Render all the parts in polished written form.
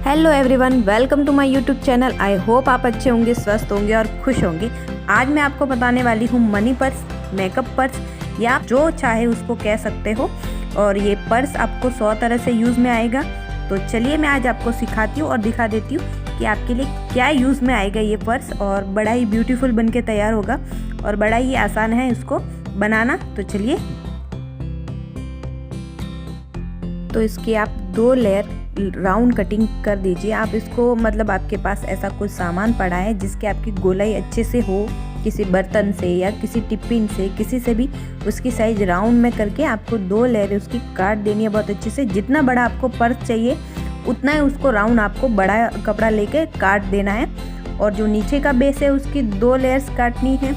Hello everyone, welcome to my YouTube channel. I hope आप अच्छे होंगे, स्वस्थ होंगे और खुश होंगे। आज मैं आपको बताने वाली हूँ मनी पर्स, मेकअप पर्स या जो चाहे उसको कह सकते हो। और ये पर्स आपको 100 तरह से यूज़ में आएगा। तो चलिए मैं आज आपको सिखाती हूँ और दिखा देती हूँ कि आपके लिए क्या यूज़ में आएगा ये पर्स। और बड़ा ही ब्यूटीफुल बन के तैयार होगा और बड़ा ही आसान है इसको बनाना। तो चलिए, तो इसकी आप 2 लेयर राउंड कटिंग कर दीजिए। आप इसको मतलब आपके पास ऐसा कुछ सामान पड़ा है जिसके आपकी गोलाई अच्छे से हो, किसी बर्तन से या किसी टिफिन से, किसी से भी उसकी साइज राउंड में करके आपको 2 लेयर उसकी काट देनी है बहुत अच्छे से। जितना बड़ा आपको पर्स चाहिए उतना ही उसको राउंड आपको बड़ा कपड़ा लेके काट देना है। और जो नीचे का बेस है उसकी 2 लेयर्स काटनी है।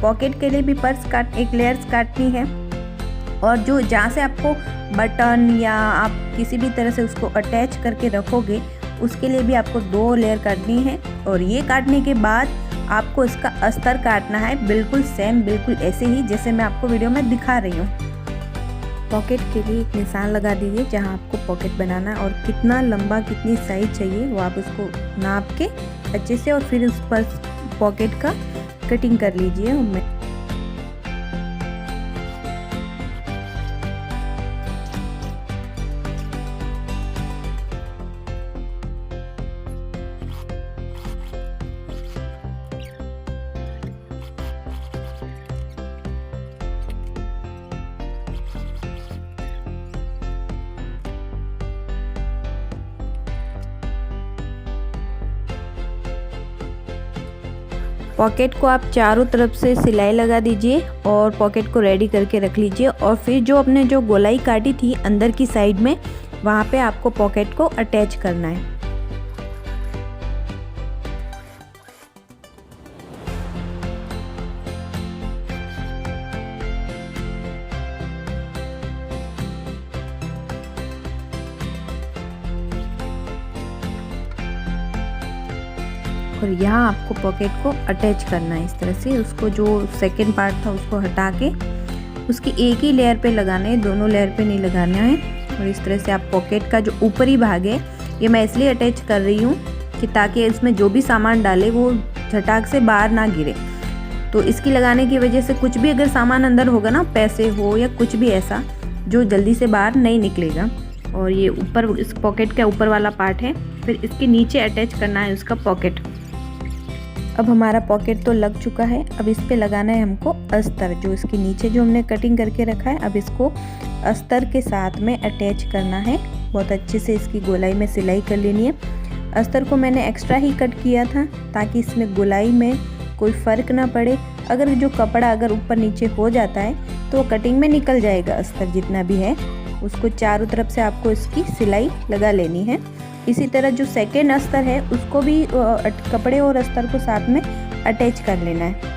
पॉकेट के लिए भी पर्स एक लेयर्स काटनी है। और जो जहाँ से आपको बटन या आप किसी भी तरह से उसको अटैच करके रखोगे उसके लिए भी आपको 2 लेयर काटनी है। और ये काटने के बाद आपको इसका अस्तर काटना है, बिल्कुल सेम, बिल्कुल ऐसे ही जैसे मैं आपको वीडियो में दिखा रही हूँ। पॉकेट के लिए एक निशान लगा दीजिए जहाँ आपको पॉकेट बनाना है, और कितना लंबा कितनी साइज चाहिए वो आप उसको नाप के अच्छे से और फिर उस पर पॉकेट का कटिंग कर लीजिए। पॉकेट को आप चारों तरफ से सिलाई लगा दीजिए और पॉकेट को रेडी करके रख लीजिए। और फिर जो आपने जो गोलाई काटी थी अंदर की साइड में, वहाँ पे आपको पॉकेट को अटैच करना है। और यहाँ आपको पॉकेट को अटैच करना है इस तरह से। उसको जो सेकंड पार्ट था उसको हटा के उसकी एक ही लेयर पे लगाना है, दोनों लेयर पे नहीं लगाना है। और इस तरह से आप पॉकेट का जो ऊपरी भाग है, ये मैं इसलिए अटैच कर रही हूँ कि ताकि इसमें जो भी सामान डाले वो झटाक से बाहर ना गिरे। तो इसकी लगाने की वजह से कुछ भी अगर सामान अंदर होगा ना, पैसे हो या कुछ भी ऐसा, जो जल्दी से बाहर नहीं निकलेगा। और ये ऊपर इस पॉकेट का ऊपर वाला पार्ट है, फिर इसके नीचे अटैच करना है उसका पॉकेट। अब हमारा पॉकेट तो लग चुका है। अब इस पे लगाना है हमको अस्तर, जो इसके नीचे जो हमने कटिंग करके रखा है। अब इसको अस्तर के साथ में अटैच करना है। बहुत अच्छे से इसकी गोलाई में सिलाई कर लेनी है। अस्तर को मैंने एक्स्ट्रा ही कट किया था ताकि इसमें गोलाई में कोई फ़र्क ना पड़े। अगर जो कपड़ा अगर ऊपर नीचे हो जाता है तो कटिंग में निकल जाएगा अस्तर जितना भी है। उसको चारों तरफ से आपको इसकी सिलाई लगा लेनी है। इसी तरह जो सेकेंड अस्तर है उसको भी कपड़े और अस्तर को साथ में अटैच कर लेना है।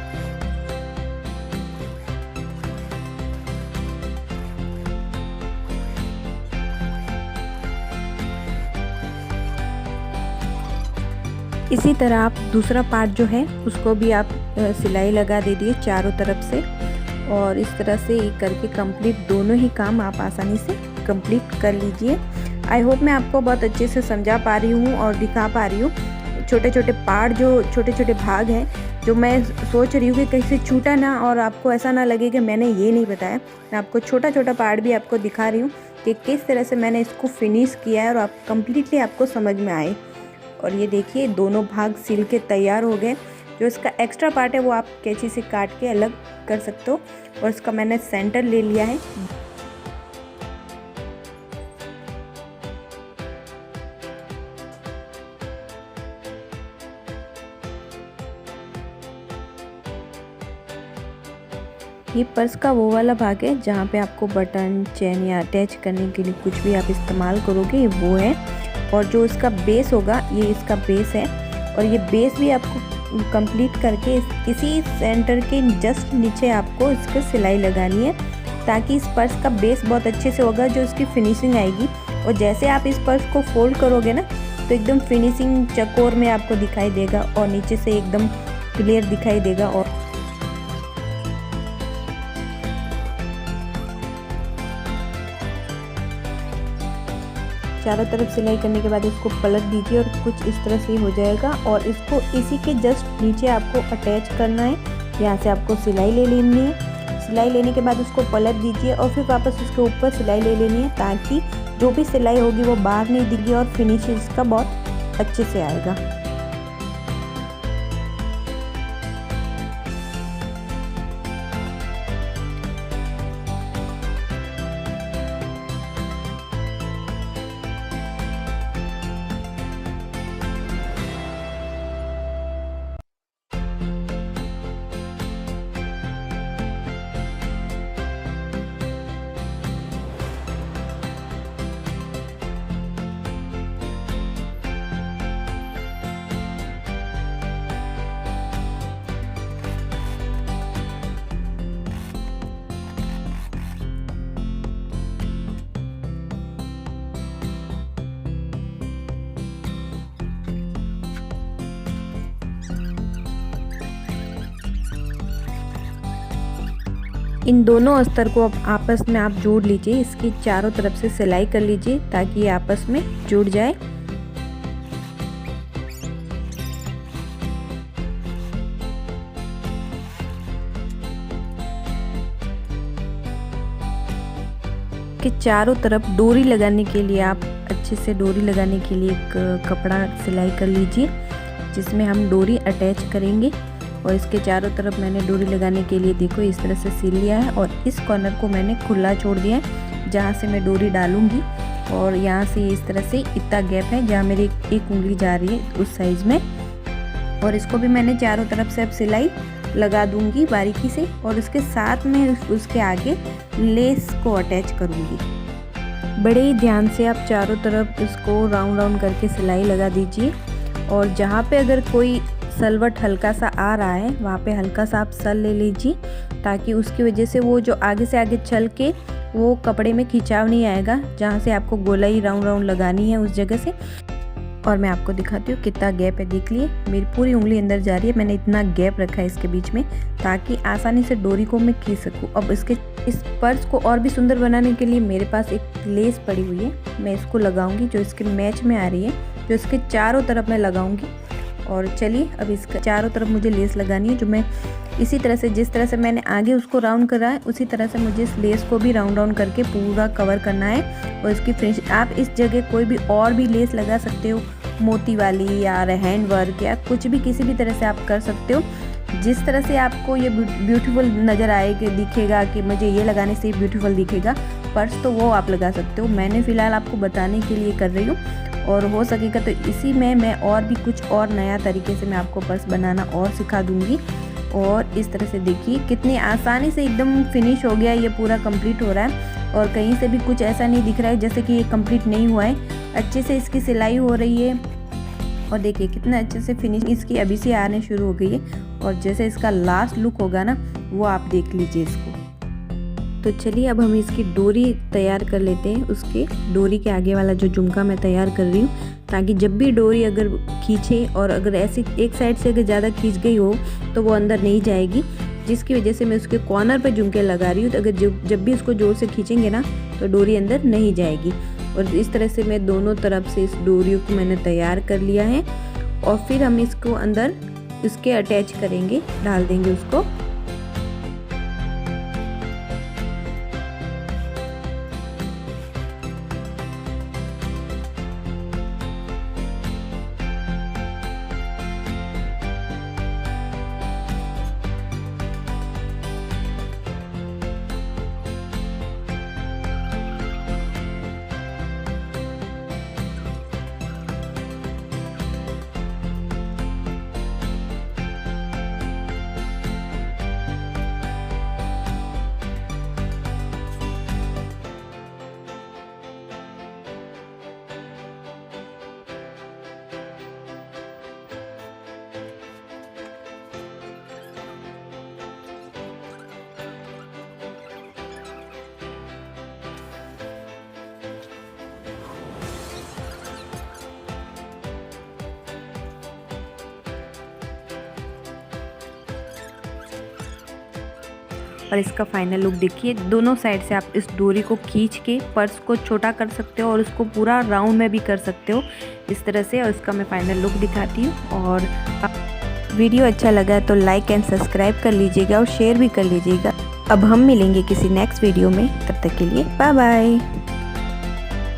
इसी तरह आप दूसरा पार्ट जो है उसको भी आप सिलाई लगा दीजिए चारों तरफ से। और इस तरह से ये करके कंप्लीट दोनों ही काम आप आसानी से कंप्लीट कर लीजिए। आई होप मैं आपको बहुत अच्छे से समझा पा रही हूँ और दिखा पा रही हूँ। छोटे छोटे पार्ट, जो छोटे छोटे भाग हैं, जो मैं सोच रही हूँ कि कहीं से छूटा ना और आपको ऐसा ना लगे कि मैंने ये नहीं बताया। मैं आपको छोटा छोटा पार्ट भी आपको दिखा रही हूँ कि किस तरह से मैंने इसको फिनिश किया है और आप कम्प्लीटली आपको समझ में आए। और ये देखिए दोनों भाग सिल के तैयार हो गए। जो इसका एक्स्ट्रा पार्ट है वो आप कैंची से काट के अलग कर सकते हो। और इसका मैंने सेंटर ले लिया है। ये पर्स का वो वाला भाग है जहाँ पे आपको बटन, चेन या अटैच करने के लिए कुछ भी आप इस्तेमाल करोगे, ये वो है। और जो इसका बेस होगा, ये इसका बेस है। और ये बेस भी आपको कंप्लीट करके किसी सेंटर के जस्ट नीचे आपको इसको सिलाई लगानी है, ताकि इस पर्स का बेस बहुत अच्छे से होगा, जो इसकी फिनिशिंग आएगी। और जैसे आप इस पर्स को फोल्ड करोगे ना, तो एकदम फिनिशिंग चकोर में आपको दिखाई देगा और नीचे से एकदम क्लियर दिखाई देगा। और चारों तरफ सिलाई करने के बाद इसको पलट दीजिए और कुछ इस तरह से हो जाएगा। और इसको इसी के जस्ट नीचे आपको अटैच करना है। यहाँ से आपको सिलाई ले लेनी है। सिलाई लेने के बाद उसको पलट दीजिए और फिर वापस उसके ऊपर सिलाई ले लेनी है, ताकि जो भी सिलाई होगी वो बाहर नहीं दिखेगी और फिनिश इसका बहुत अच्छे से आएगा। इन दोनों अस्तर को आपस में आप जोड़ लीजिए। इसकी चारों तरफ से सिलाई कर लीजिए ताकि ये आपस में जुड़ जाए। के चारों तरफ डोरी लगाने के लिए आप अच्छे से डोरी लगाने के लिए एक कपड़ा सिलाई कर लीजिए, जिसमें हम डोरी अटैच करेंगे। और इसके चारों तरफ मैंने डोरी लगाने के लिए देखो इस तरह से सिल लिया है। और इस कॉर्नर को मैंने खुला छोड़ दिया है जहाँ से मैं डोरी डालूंगी। और यहाँ से इस तरह से इतना गैप है जहाँ मेरी एक उंगली जा रही है उस साइज में। और इसको भी मैंने चारों तरफ से अब सिलाई लगा दूंगी बारीकी से। और उसके साथ में उसके आगे लेस को अटैच करूँगी। बड़े ही ध्यान से आप चारों तरफ इसको राउंड राउंड करके सिलाई लगा दीजिए। और जहाँ पे अगर कोई सलवट हल्का सा आ रहा है वहाँ पे हल्का सा आप सल ले लीजिए, ताकि उसकी वजह से वो जो आगे से आगे चल के वो कपड़े में खिंचाव नहीं आएगा, जहाँ से आपको गोलाई राउंड राउंड लगानी है उस जगह से। और मैं आपको दिखाती हूँ कितना गैप है। देख लिए मेरी पूरी उंगली अंदर जा रही है। मैंने इतना गैप रखा है इसके बीच में ताकि आसानी से डोरी को मैं खींच सकूँ। अब इस पर्स को और भी सुंदर बनाने के लिए मेरे पास एक लेस पड़ी हुई है, मैं इसको लगाऊंगी जो इसके मैच में आ रही है, जो इसके चारों तरफ मैं लगाऊंगी। और चलिए अब इसका चारों तरफ मुझे लेस लगानी है, जो मैं इसी तरह से जिस तरह से मैंने आगे उसको राउंड करा है उसी तरह से मुझे इस लेस को भी राउंड राउंड करके पूरा कवर करना है। और इसकी फिनिश आप इस जगह कोई भी और भी लेस लगा सकते हो, मोती वाली या हैंड वर्क या कुछ भी किसी भी तरह से आप कर सकते हो, जिस तरह से आपको ये ब्यूटीफुल नज़र आएगा, दिखेगा कि मुझे ये लगाने से ब्यूटीफुल दिखेगा पर्स, तो वो आप लगा सकते हो। मैंने फ़िलहाल आपको बताने के लिए कर रही हूँ। और हो सकेगा तो इसी में मैं और भी कुछ और नया तरीके से मैं आपको पर्स बनाना और सिखा दूँगी। और इस तरह से देखिए कितनी आसानी से एकदम फिनिश हो गया, ये पूरा कंप्लीट हो रहा है। और कहीं से भी कुछ ऐसा नहीं दिख रहा है जैसे कि ये कंप्लीट नहीं हुआ है। अच्छे से इसकी सिलाई हो रही है और देखिए कितना अच्छे से फिनिश इसकी अभी से आने शुरू हो गई है। और जैसे इसका लास्ट लुक होगा ना वो आप देख लीजिए इसको। तो चलिए अब हम इसकी डोरी तैयार कर लेते हैं। उसके डोरी के आगे वाला जो झुमका मैं तैयार कर रही हूँ, ताकि जब भी डोरी अगर खींचे और अगर ऐसी एक साइड से अगर ज़्यादा खींच गई हो तो वो अंदर नहीं जाएगी, जिसकी वजह से मैं उसके कॉर्नर पे झुमके लगा रही हूँ। तो अगर जब भी इसको जोर से खींचेंगे ना तो डोरी अंदर नहीं जाएगी। और इस तरह से मैं दोनों तरफ से इस डोरियों को मैंने तैयार कर लिया है। और फिर हम इसको अंदर इसके अटैच करेंगे, डाल देंगे उसको। और इसका फाइनल लुक देखिए। दोनों साइड से आप इस डोरी को खींच के पर्स को छोटा कर सकते हो और उसको पूरा राउंड में भी कर सकते हो इस तरह से। और इसका मैं फाइनल लुक दिखाती हूँ। और वीडियो अच्छा लगा तो लाइक एंड सब्सक्राइब कर लीजिएगा और शेयर भी कर लीजिएगा। अब हम मिलेंगे किसी नेक्स्ट वीडियो में, तब तक के लिए बाय बाय।